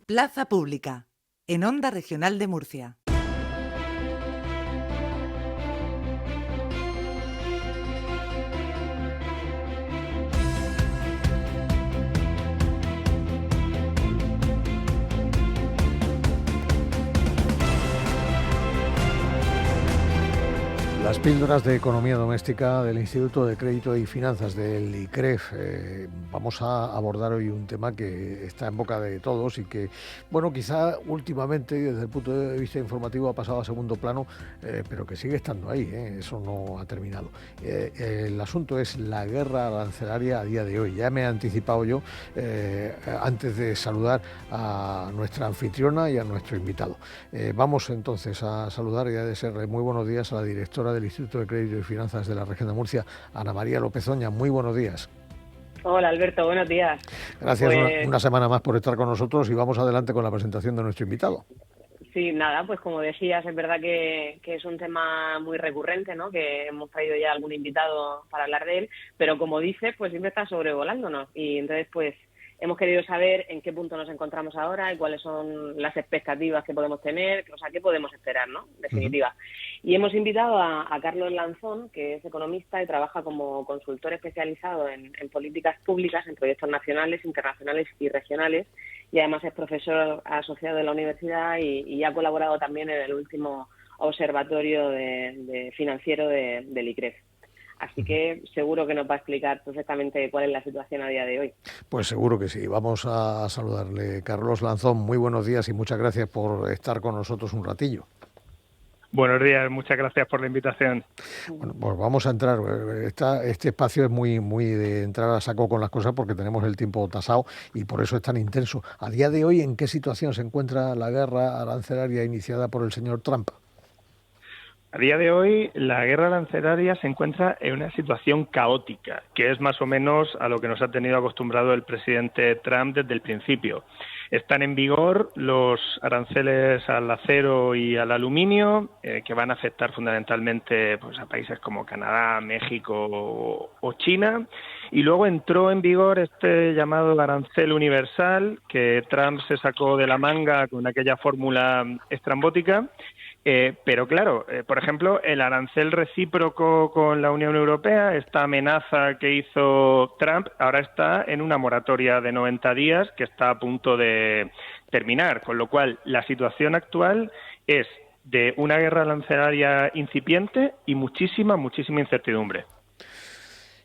Plaza Pública, en Onda Regional de Murcia. Las píldoras de economía doméstica del Instituto de Crédito y Finanzas del ICREF. Vamos a abordar hoy un tema que está en boca de todos y que, bueno, quizá últimamente desde el punto de vista informativo ha pasado a segundo plano, pero que sigue estando ahí, eso no ha terminado. El asunto es la guerra arancelaria a día de hoy. Ya me he anticipado yo antes de saludar a nuestra anfitriona y a nuestro invitado. Vamos entonces a saludar y a desearle muy buenos días a la directora del Instituto de Crédito y Finanzas de la región de Murcia, Ana María López Oña. Muy buenos días. Hola Alberto, buenos días. Gracias una semana más por estar con nosotros y vamos adelante con la presentación de nuestro invitado. Sí, nada, pues como decías, es verdad que es un tema muy recurrente, ¿no? Que hemos traído ya algún invitado para hablar de él, pero como dices, pues siempre está sobrevolándonos y entonces pues hemos querido saber en qué punto nos encontramos ahora y cuáles son las expectativas que podemos tener, o sea, qué podemos esperar, ¿no? En definitiva. Y hemos invitado a Carlos Lanzón, que es economista y trabaja como consultor especializado en políticas públicas, en proyectos nacionales, internacionales y regionales, y además es profesor asociado de la universidad y ha colaborado también en el último observatorio de financiero del ICREF. Así que seguro que nos va a explicar perfectamente cuál es la situación a día de hoy. Pues seguro que sí. Vamos a saludarle. Carlos Lanzón, muy buenos días y muchas gracias por estar con nosotros un ratillo. Buenos días, muchas gracias por la invitación. Bueno, pues vamos a entrar. Este espacio es muy de entrar a saco con las cosas porque tenemos el tiempo tasado y por eso es tan intenso. A día de hoy, ¿en qué situación se encuentra la guerra arancelaria iniciada por el señor Trump? A día de hoy, la guerra arancelaria se encuentra en una situación caótica, que es más o menos a lo que nos ha tenido acostumbrado el presidente Trump desde el principio. Están en vigor los aranceles al acero y al aluminio, que van a afectar fundamentalmente pues, a países como Canadá, México o China. Y luego entró en vigor este llamado arancel universal, que Trump se sacó de la manga con aquella fórmula estrambótica. Pero claro, por ejemplo, el arancel recíproco con la Unión Europea, esta amenaza que hizo Trump, ahora está en una moratoria de 90 días que está a punto de terminar, con lo cual la situación actual es de una guerra arancelaria incipiente y muchísima incertidumbre.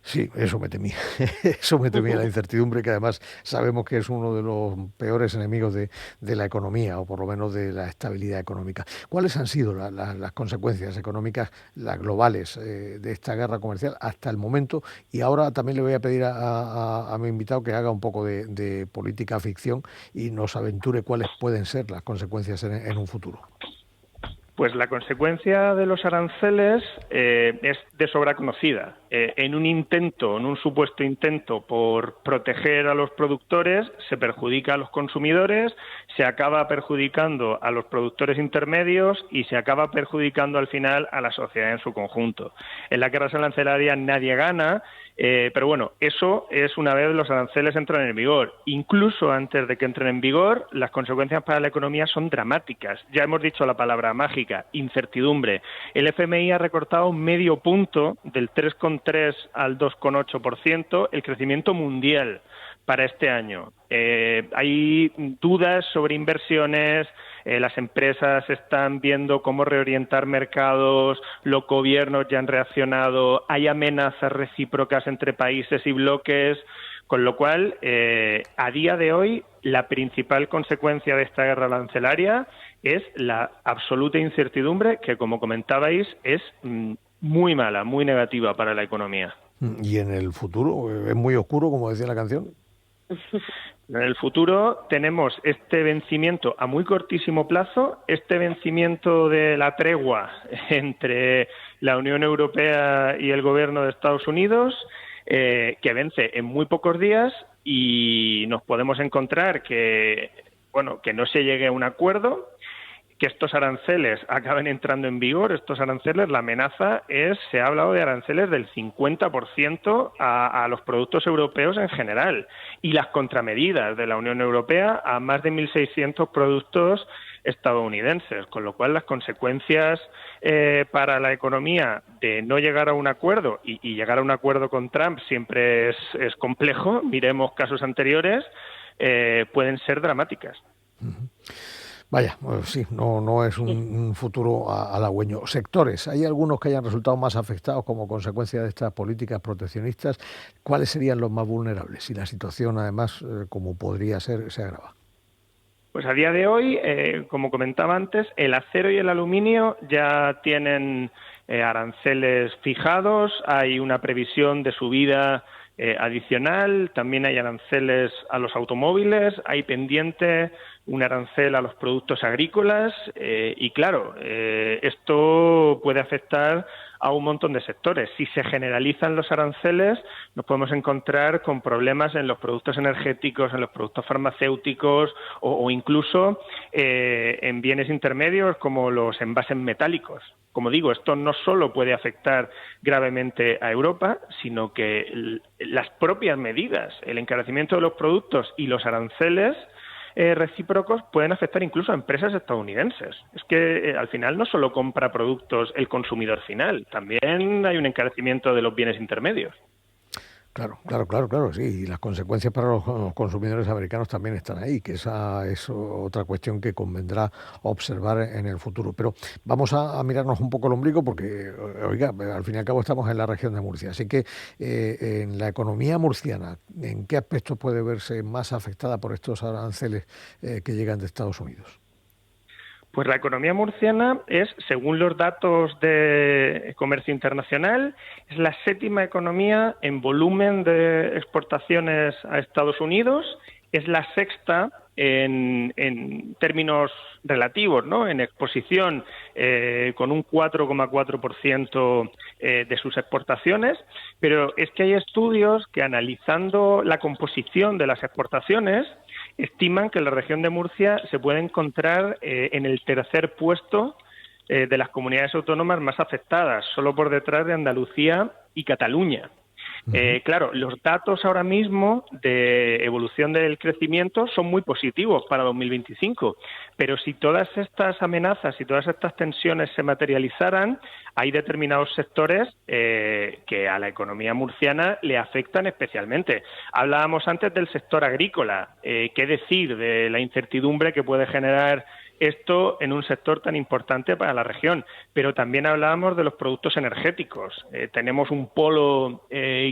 Sí, eso me temía. Eso me temía, la incertidumbre, que además sabemos que es uno de los peores enemigos de la economía, o por lo menos de la estabilidad económica. ¿Cuáles han sido las consecuencias económicas, las globales, de esta guerra comercial hasta el momento? Y ahora también le voy a pedir a mi invitado que haga un poco de política ficción y nos aventure cuáles pueden ser las consecuencias en un futuro. Pues la consecuencia de los aranceles es de sobra conocida. En un supuesto intento por proteger a los productores, se perjudica a los consumidores, se acaba perjudicando a los productores intermedios y se acaba perjudicando al final a la sociedad en su conjunto. En la guerra arancelaria nadie gana, pero bueno, eso es una vez los aranceles entran en vigor. Incluso antes de que entren en vigor, las consecuencias para la economía son dramáticas. Ya hemos dicho la palabra mágica, incertidumbre. El FMI ha recortado medio punto, del 3,3 al 2,8%, el crecimiento mundial para este año. Hay dudas sobre inversiones, las empresas están viendo cómo reorientar mercados, los gobiernos ya han reaccionado, hay amenazas recíprocas entre países y bloques, con lo cual, a día de hoy, la principal consecuencia de esta guerra arancelaria es la absoluta incertidumbre que, como comentabais, es muy mala, muy negativa para la economía. ¿Y en el futuro? ¿Es muy oscuro, como decía la canción? En el futuro tenemos este vencimiento a muy cortísimo plazo, este vencimiento de la tregua entre la Unión Europea y el gobierno de Estados Unidos, que vence en muy pocos días y nos podemos encontrar que no se llegue a un acuerdo. que estos aranceles acaben entrando en vigor. Estos aranceles, la amenaza se ha hablado de aranceles del 50% a los productos europeos en general, y las contramedidas de la Unión Europea a más de 1.600 productos estadounidenses, con lo cual las consecuencias para la economía de no llegar a un acuerdo, y llegar a un acuerdo con Trump siempre es complejo, miremos casos anteriores, pueden ser dramáticas. Vaya, pues sí, no es un futuro halagüeño. Sectores, ¿hay algunos que hayan resultado más afectados como consecuencia de estas políticas proteccionistas? ¿Cuáles serían los más vulnerables? Si la situación, además, como podría ser, se agrava. Pues a día de hoy, como comentaba antes, el acero y el aluminio ya tienen aranceles fijados, hay una previsión de subida adicional, también hay aranceles a los automóviles, hay pendiente un arancel a los productos agrícolas y claro, esto puede afectar a un montón de sectores. Si se generalizan los aranceles, nos podemos encontrar con problemas en los productos energéticos, en los productos farmacéuticos o incluso en bienes intermedios como los envases metálicos. Como digo, esto no solo puede afectar gravemente a Europa, sino que las propias medidas, el encarecimiento de los productos y los aranceles recíprocos pueden afectar incluso a empresas estadounidenses. Es que al final no solo compra productos el consumidor final, también hay un encarecimiento de los bienes intermedios. Claro, sí. Y las consecuencias para los consumidores americanos también están ahí, que esa es otra cuestión que convendrá observar en el futuro. Pero vamos a mirarnos un poco el ombligo porque, oiga, al fin y al cabo estamos en la región de Murcia. Así que en la economía murciana, ¿en qué aspectos puede verse más afectada por estos aranceles que llegan de Estados Unidos? Pues la economía murciana es, según los datos de comercio internacional, es la séptima economía en volumen de exportaciones a Estados Unidos, es la sexta en términos relativos, ¿no? En exposición, con un 4,4% de sus exportaciones, pero es que hay estudios que, analizando la composición de las exportaciones, estiman que la región de Murcia se puede encontrar en el tercer puesto de las comunidades autónomas más afectadas, solo por detrás de Andalucía y Cataluña. Claro, los datos ahora mismo de evolución del crecimiento son muy positivos para 2025, pero si todas estas amenazas y todas estas tensiones se materializaran, hay determinados sectores que a la economía murciana le afectan especialmente. Hablábamos antes del sector agrícola. ¿Qué decir de la incertidumbre que puede generar esto en un sector tan importante para la región? Pero también hablábamos de los productos energéticos. Tenemos un polo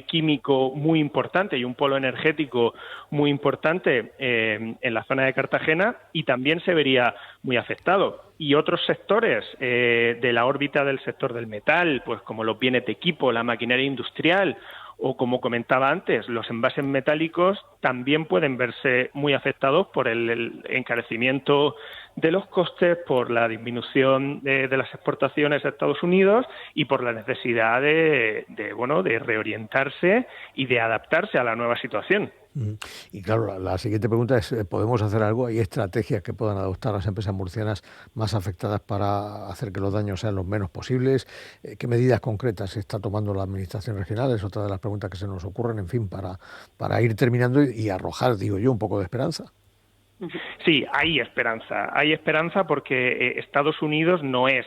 químico muy importante y un polo energético muy importante en la zona de Cartagena y también se vería muy afectado. Y otros sectores de la órbita del sector del metal, pues como los bienes de equipo, la maquinaria industrial o, como comentaba antes, los envases metálicos también pueden verse muy afectados por el encarecimiento de los costes, por la disminución de las exportaciones a Estados Unidos y por la necesidad de reorientarse y de adaptarse a la nueva situación. Y claro, la siguiente pregunta es, ¿podemos hacer algo? ¿Hay estrategias que puedan adoptar las empresas murcianas más afectadas para hacer que los daños sean los menos posibles? ¿Qué medidas concretas está tomando la Administración regional? Es otra de las preguntas que se nos ocurren, en fin, para ir terminando y arrojar, digo yo, un poco de esperanza. Sí, hay esperanza porque Estados Unidos no es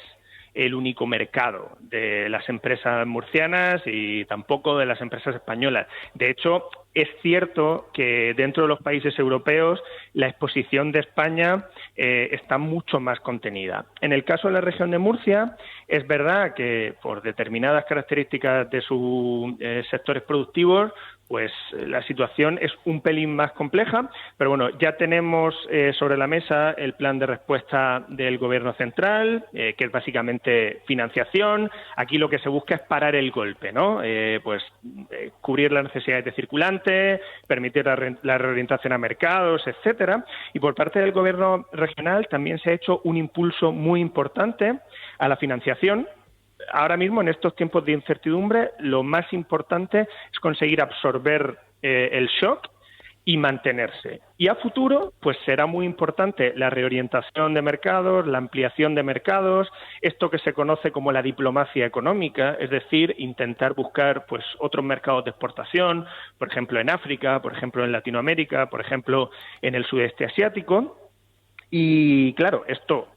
el único mercado de las empresas murcianas y tampoco de las empresas españolas. De hecho, es cierto que dentro de los países europeos la exposición de España está mucho más contenida. En el caso de la región de Murcia, es verdad que por determinadas características de sus sectores productivos, pues la situación es un pelín más compleja, pero bueno, ya tenemos sobre la mesa el plan de respuesta del Gobierno central, que es básicamente financiación. Aquí lo que se busca es parar el golpe, ¿no? Cubrir las necesidades de circulante, permitir la reorientación a mercados, etcétera. Y por parte del Gobierno regional también se ha hecho un impulso muy importante a la financiación. Ahora mismo, en estos tiempos de incertidumbre, lo más importante es conseguir absorber el shock y mantenerse. Y a futuro, pues será muy importante la reorientación de mercados, la ampliación de mercados, esto que se conoce como la diplomacia económica, es decir, intentar buscar pues otros mercados de exportación, por ejemplo en África, por ejemplo en Latinoamérica, por ejemplo en el sudeste asiático. Y claro, esto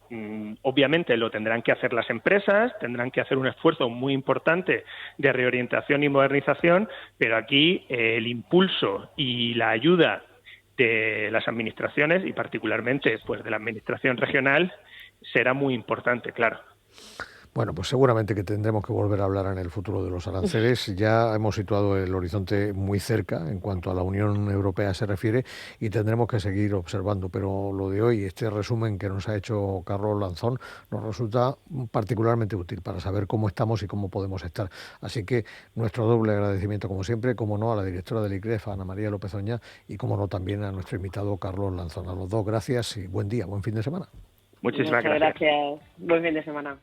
obviamente lo tendrán que hacer las empresas, tendrán que hacer un esfuerzo muy importante de reorientación y modernización, pero aquí el impulso y la ayuda de las administraciones y particularmente pues de la administración regional será muy importante, claro. Bueno, pues seguramente que tendremos que volver a hablar en el futuro de los aranceles. Ya hemos situado el horizonte muy cerca en cuanto a la Unión Europea se refiere y tendremos que seguir observando. Pero lo de hoy, este resumen que nos ha hecho Carlos Lanzón, nos resulta particularmente útil para saber cómo estamos y cómo podemos estar. Así que nuestro doble agradecimiento, como siempre, como no, a la directora del ICREF, Ana María López Oña, y como no, también a nuestro invitado Carlos Lanzón. A los dos, gracias y buen día, buen fin de semana. Muchísimas Muchas gracias. Buen fin de semana.